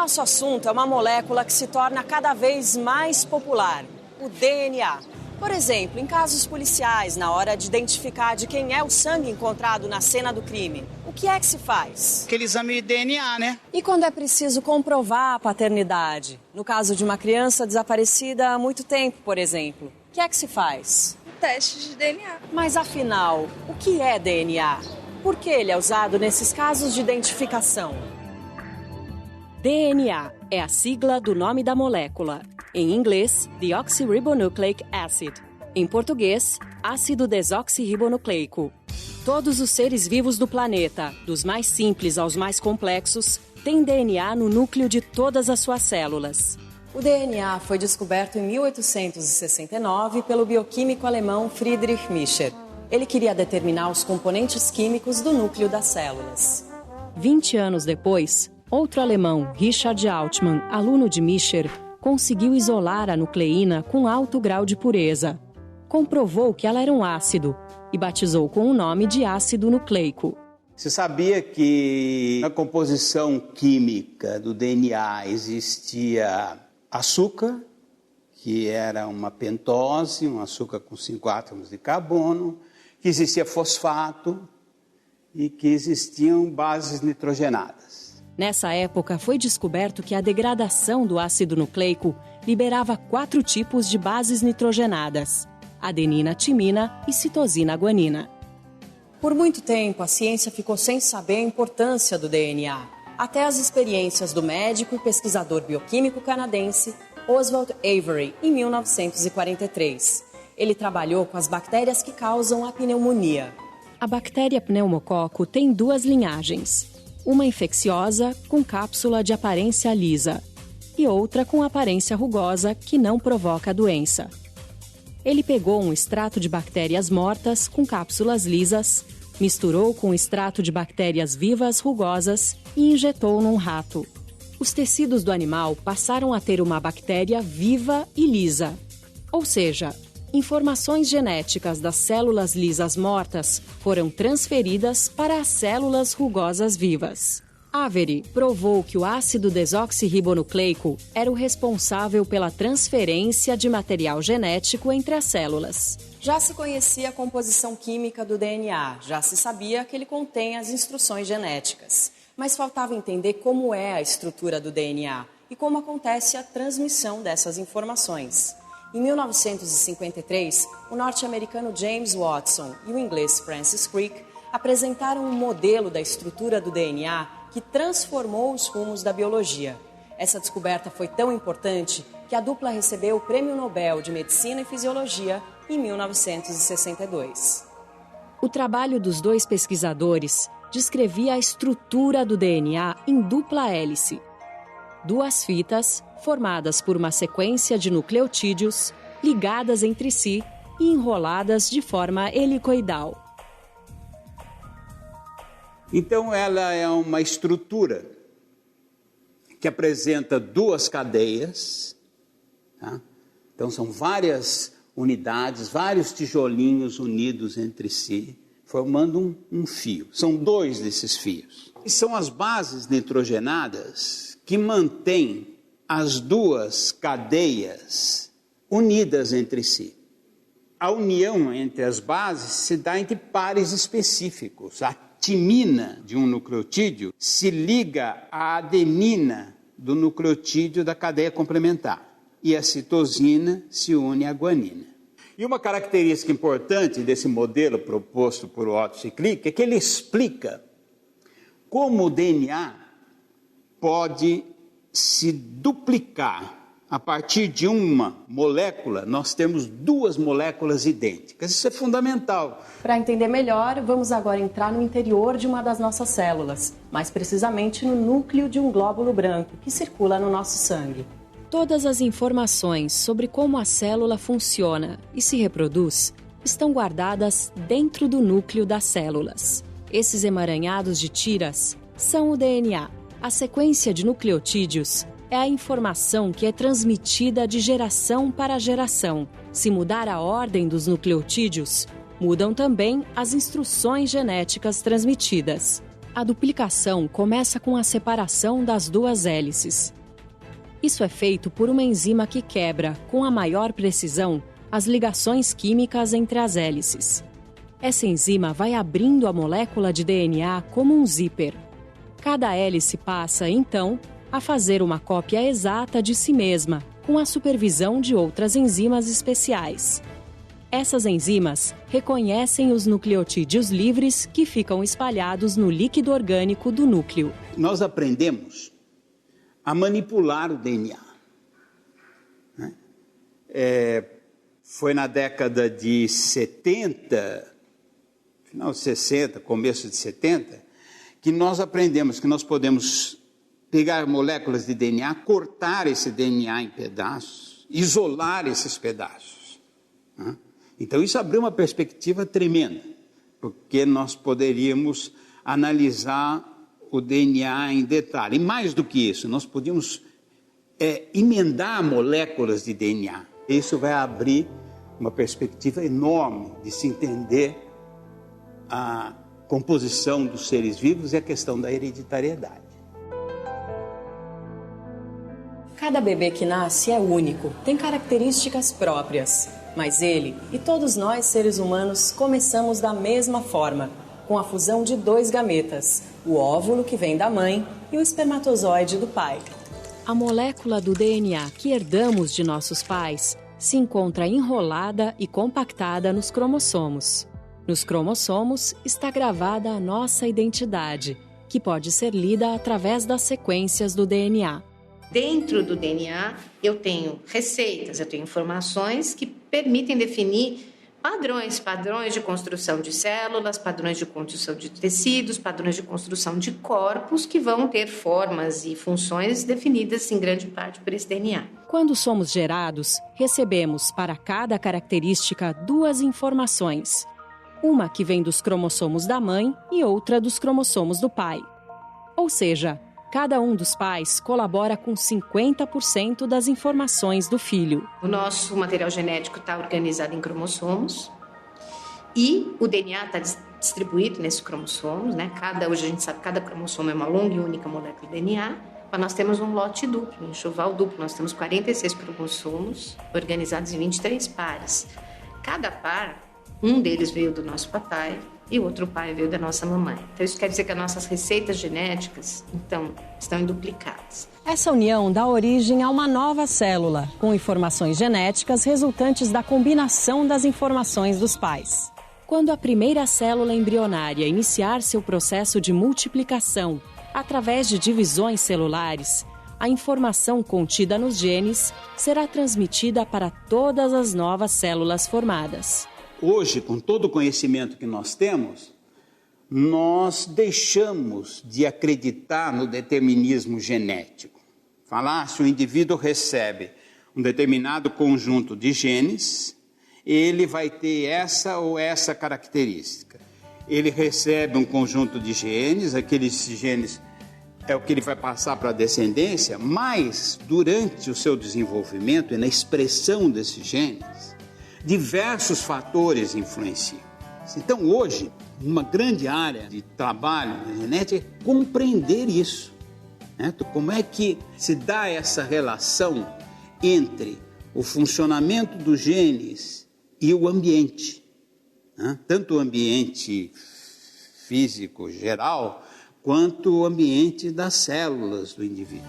nosso assunto é uma molécula que se torna cada vez mais popular, o DNA. Por exemplo, em casos policiais, na hora de identificar de quem é o sangue encontrado na cena do crime, o que é que se faz? Aquele exame de DNA, né? E quando é preciso comprovar a paternidade? No caso de uma criança desaparecida há muito tempo, por exemplo, o que é que se faz? Teste de DNA. Mas afinal, o que é DNA? Por que ele é usado nesses casos de identificação? DNA é a sigla do nome da molécula. Em inglês, deoxyribonucleic acid. Em português, ácido desoxirribonucleico. Todos os seres vivos do planeta, dos mais simples aos mais complexos, têm DNA no núcleo de todas as suas células. O DNA foi descoberto em 1869 pelo bioquímico alemão Friedrich Miescher. Ele queria determinar os componentes químicos do núcleo das células. 20 anos depois, outro alemão, Richard Altmann, aluno de Miescher, conseguiu isolar a nucleína com alto grau de pureza. Comprovou que ela era um ácido e batizou com o nome de ácido nucleico. Você sabia que na composição química do DNA existia açúcar, que era uma pentose, um açúcar com 5 átomos de carbono, que existia fosfato e que existiam bases nitrogenadas. Nessa época, foi descoberto que a degradação do ácido nucleico liberava 4 tipos de bases nitrogenadas: adenina, timina e citosina, guanina. Por muito tempo, a ciência ficou sem saber a importância do DNA, até as experiências do médico e pesquisador bioquímico canadense Oswald Avery, em 1943. Ele trabalhou com as bactérias que causam a pneumonia. A bactéria pneumococo tem 2 linhagens. Uma infecciosa, com cápsula de aparência lisa, e outra com aparência rugosa, que não provoca a doença. Ele pegou um extrato de bactérias mortas com cápsulas lisas, misturou com um extrato de bactérias vivas rugosas e injetou num rato. Os tecidos do animal passaram a ter uma bactéria viva e lisa. Ou seja, informações genéticas das células lisas mortas foram transferidas para as células rugosas vivas. Avery provou que o ácido desoxirribonucleico era o responsável pela transferência de material genético entre as células. Já se conhecia a composição química do DNA, já se sabia que ele contém as instruções genéticas, mas faltava entender como é a estrutura do DNA e como acontece a transmissão dessas informações. Em 1953, o norte-americano James Watson e o inglês Francis Crick apresentaram um modelo da estrutura do DNA que transformou os rumos da biologia. Essa descoberta foi tão importante que a dupla recebeu o Prêmio Nobel de Medicina e Fisiologia em 1962. O trabalho dos 2 pesquisadores descrevia a estrutura do DNA em dupla hélice. 2 fitas formadas por uma sequência de nucleotídeos ligadas entre si e enroladas de forma helicoidal. Então ela é uma estrutura que apresenta 2 cadeias, tá? Então são várias unidades, vários tijolinhos unidos entre si, formando um fio. São 2 desses fios. E são as bases nitrogenadas que mantêm as 2 cadeias unidas entre si. A união entre as bases se dá entre pares específicos. A timina de um nucleotídeo se liga à adenina do nucleotídeo da cadeia complementar. E a citosina se une à guanina. E uma característica importante desse modelo proposto por Watson e Crick é que ele explica como o DNA pode se duplicar. A partir de uma molécula, nós temos 2 moléculas idênticas. Isso é fundamental. Para entender melhor, vamos agora entrar no interior de uma das nossas células, mais precisamente no núcleo de um glóbulo branco que circula no nosso sangue. Todas as informações sobre como a célula funciona e se reproduz estão guardadas dentro do núcleo das células. Esses emaranhados de tiras são o DNA. A sequência de nucleotídeos é a informação que é transmitida de geração para geração. Se mudar a ordem dos nucleotídeos, mudam também as instruções genéticas transmitidas. A duplicação começa com a separação das duas hélices. Isso é feito por uma enzima que quebra, com a maior precisão, as ligações químicas entre as hélices. Essa enzima vai abrindo a molécula de DNA como um zíper. Cada hélice passa, então, a fazer uma cópia exata de si mesma, com a supervisão de outras enzimas especiais. Essas enzimas reconhecem os nucleotídeos livres que ficam espalhados no líquido orgânico do núcleo. Nós aprendemos a manipular o DNA. Foi na década de 70, final de 60, começo de 70, que nós aprendemos que nós podemos pegar moléculas de DNA, cortar esse DNA em pedaços, isolar esses pedaços. Então isso abriu uma perspectiva tremenda, porque nós poderíamos analisar o DNA em detalhe. E mais do que isso, nós podíamos emendar moléculas de DNA. Isso vai abrir uma perspectiva enorme de se entender a composição dos seres vivos e a questão da hereditariedade. Cada bebê que nasce é único, tem características próprias. Mas ele e todos nós, seres humanos, começamos da mesma forma, com a fusão de 2 gametas, o óvulo que vem da mãe e o espermatozoide do pai. A molécula do DNA que herdamos de nossos pais se encontra enrolada e compactada nos cromossomos. Nos cromossomos está gravada a nossa identidade, que pode ser lida através das sequências do DNA. Dentro do DNA, eu tenho receitas, eu tenho informações que permitem definir padrões de construção de células, padrões de construção de tecidos, padrões de construção de corpos que vão ter formas e funções definidas em grande parte por esse DNA. Quando somos gerados, recebemos para cada característica 2 informações. Uma que vem dos cromossomos da mãe e outra dos cromossomos do pai. Ou seja, cada um dos pais colabora com 50% das informações do filho. O nosso material genético está organizado em cromossomos e o DNA está distribuído nesses cromossomos, né? Hoje a gente sabe que cada cromossomo é uma longa e única molécula de DNA, mas nós temos um lote duplo, um enxoval duplo. Nós temos 46 cromossomos organizados em 23 pares. Cada par, um deles veio do nosso papai e o outro pai veio da nossa mamãe. Então isso quer dizer que as nossas receitas genéticas, então, estão duplicadas. Essa união dá origem a uma nova célula, com informações genéticas resultantes da combinação das informações dos pais. Quando a primeira célula embrionária iniciar seu processo de multiplicação através de divisões celulares, a informação contida nos genes será transmitida para todas as novas células formadas. Hoje, com todo o conhecimento que nós temos, nós deixamos de acreditar no determinismo genético. Se o indivíduo recebe um determinado conjunto de genes, ele vai ter essa ou essa característica. Ele recebe um conjunto de genes, aqueles genes é o que ele vai passar para a descendência, mas durante o seu desenvolvimento e na expressão desses genes, diversos fatores influenciam. Então, hoje, uma grande área de trabalho na genética é compreender isso. Como é que se dá essa relação entre o funcionamento dos genes e o ambiente? Tanto o ambiente físico geral, quanto o ambiente das células do indivíduo.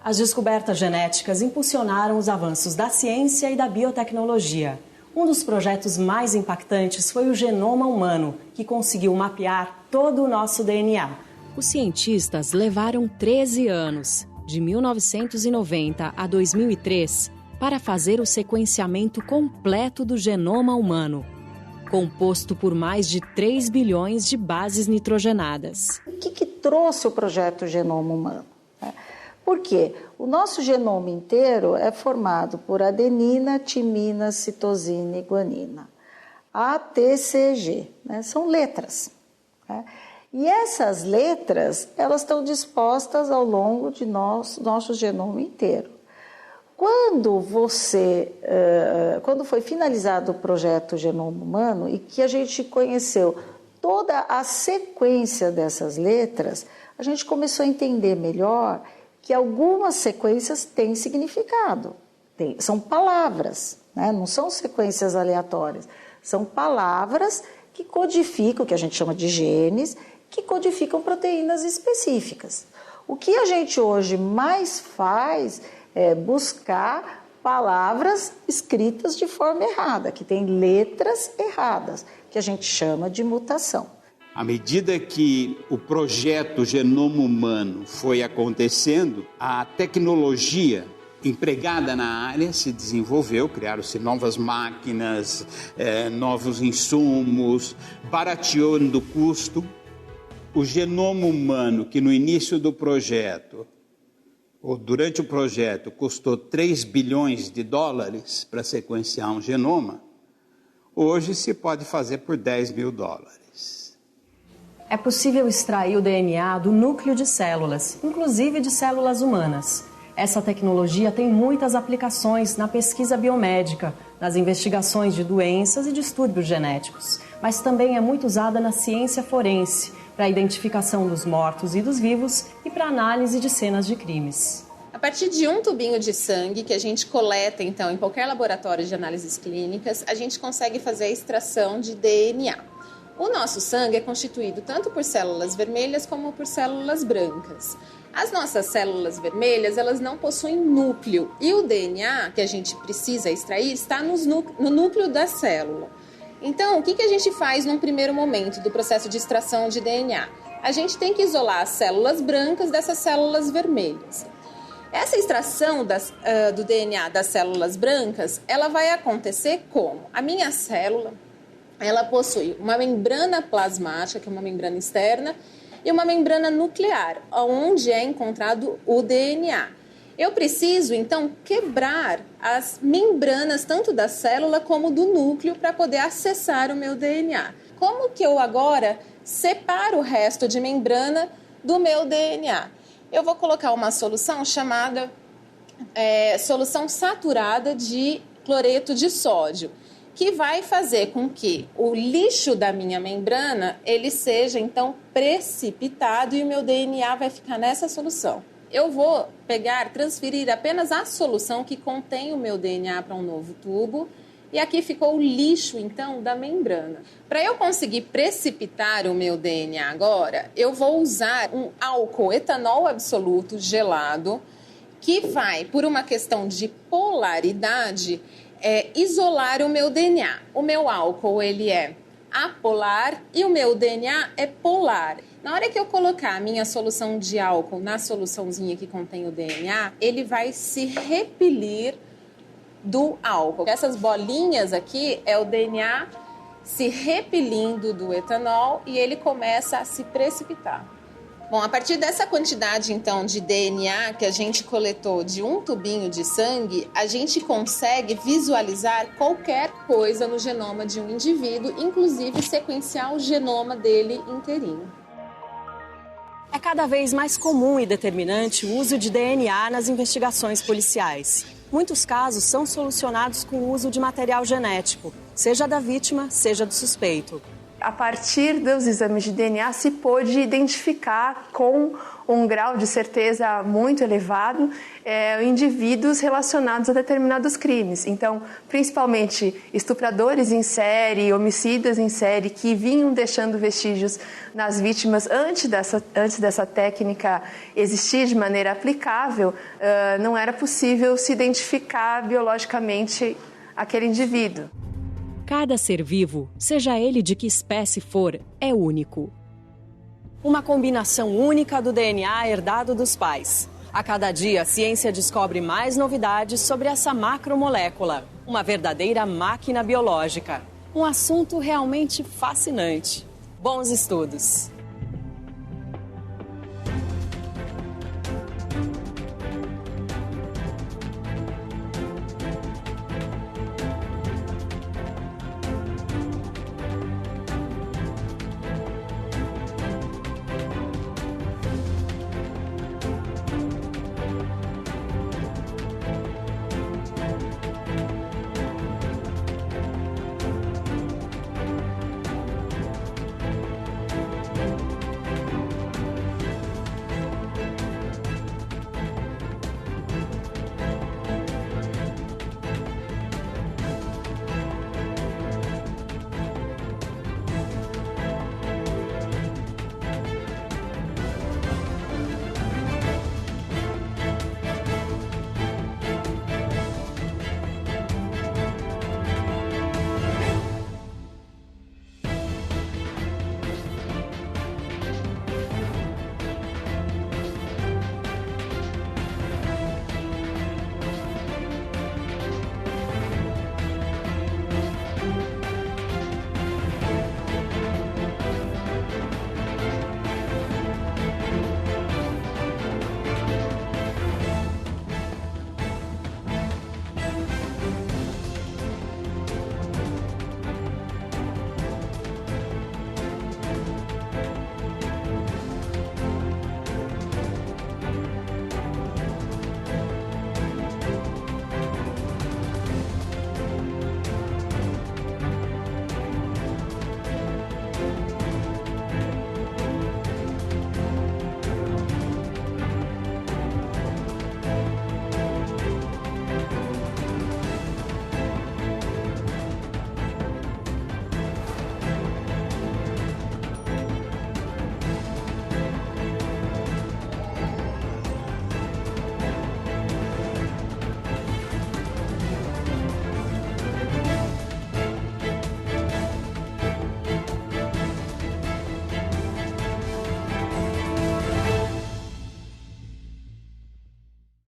As descobertas genéticas impulsionaram os avanços da ciência e da biotecnologia. Um dos projetos mais impactantes foi o genoma humano, que conseguiu mapear todo o nosso DNA. Os cientistas levaram 13 anos, de 1990 a 2003, para fazer o sequenciamento completo do genoma humano, composto por mais de 3 bilhões de bases nitrogenadas. O que trouxe o projeto Genoma Humano? Porque o nosso genoma inteiro é formado por adenina, timina, citosina e guanina. A, T, C, G, são letras. E essas letras, elas estão dispostas ao longo de nosso genoma inteiro. Quando foi finalizado o projeto Genoma Humano e que a gente conheceu toda a sequência dessas letras, a gente começou a entender melhor que algumas sequências têm significado. São palavras, né? Não são sequências aleatórias. São palavras que codificam, que a gente chama de genes, que codificam proteínas específicas. O que a gente hoje mais faz é buscar palavras escritas de forma errada, que tem letras erradas, que a gente chama de mutação. À medida que o projeto Genoma Humano foi acontecendo, a tecnologia empregada na área se desenvolveu, criaram-se novas máquinas, novos insumos, barateando o custo. O genoma humano, que no início do projeto, ou durante o projeto, custou 3 bilhões de dólares para sequenciar um genoma, hoje se pode fazer por 10 mil dólares. É possível extrair o DNA do núcleo de células, inclusive de células humanas. Essa tecnologia tem muitas aplicações na pesquisa biomédica, nas investigações de doenças e distúrbios genéticos, mas também é muito usada na ciência forense, para a identificação dos mortos e dos vivos e para análise de cenas de crimes. A partir de um tubinho de sangue que a gente coleta, então, em qualquer laboratório de análises clínicas, a gente consegue fazer a extração de DNA. O nosso sangue é constituído tanto por células vermelhas como por células brancas. As nossas células vermelhas, elas não possuem núcleo e o DNA que a gente precisa extrair está no núcleo da célula. Então, o que a gente faz num primeiro momento do processo de extração de DNA? A gente tem que isolar as células brancas dessas células vermelhas. Essa extração do DNA das células brancas, ela vai acontecer como? A minha célula, ela possui uma membrana plasmática, que é uma membrana externa, e uma membrana nuclear, onde é encontrado o DNA. Eu preciso, então, quebrar as membranas tanto da célula como do núcleo para poder acessar o meu DNA. Como que eu agora separo o resto de membrana do meu DNA? Eu vou colocar uma solução chamada solução saturada de cloreto de sódio, que vai fazer com que o lixo da minha membrana ele seja, então, precipitado e o meu DNA vai ficar nessa solução. Eu vou transferir apenas a solução que contém o meu DNA para um novo tubo e aqui ficou o lixo, então, da membrana. Para eu conseguir precipitar o meu DNA agora, eu vou usar um álcool etanol absoluto gelado que vai, por uma questão de polaridade, isolar o meu DNA. O meu álcool ele é apolar e o meu DNA é polar. Na hora que eu colocar a minha solução de álcool na soluçãozinha que contém o DNA, ele vai se repelir do álcool. Essas bolinhas aqui é o DNA se repelindo do etanol e ele começa a se precipitar. Bom, a partir dessa quantidade, então, de DNA que a gente coletou de um tubinho de sangue, a gente consegue visualizar qualquer coisa no genoma de um indivíduo, inclusive sequenciar o genoma dele inteirinho. É cada vez mais comum e determinante o uso de DNA nas investigações policiais. Muitos casos são solucionados com o uso de material genético, seja da vítima, seja do suspeito. A partir dos exames de DNA se pôde identificar com um grau de certeza muito elevado indivíduos relacionados a determinados crimes. Então, principalmente estupradores em série, homicidas em série que vinham deixando vestígios nas vítimas antes dessa técnica existir de maneira aplicável, não era possível se identificar biologicamente aquele indivíduo. Cada ser vivo, seja ele de que espécie for, é único. Uma combinação única do DNA herdado dos pais. A cada dia, a ciência descobre mais novidades sobre essa macromolécula, uma verdadeira máquina biológica. Um assunto realmente fascinante. Bons estudos!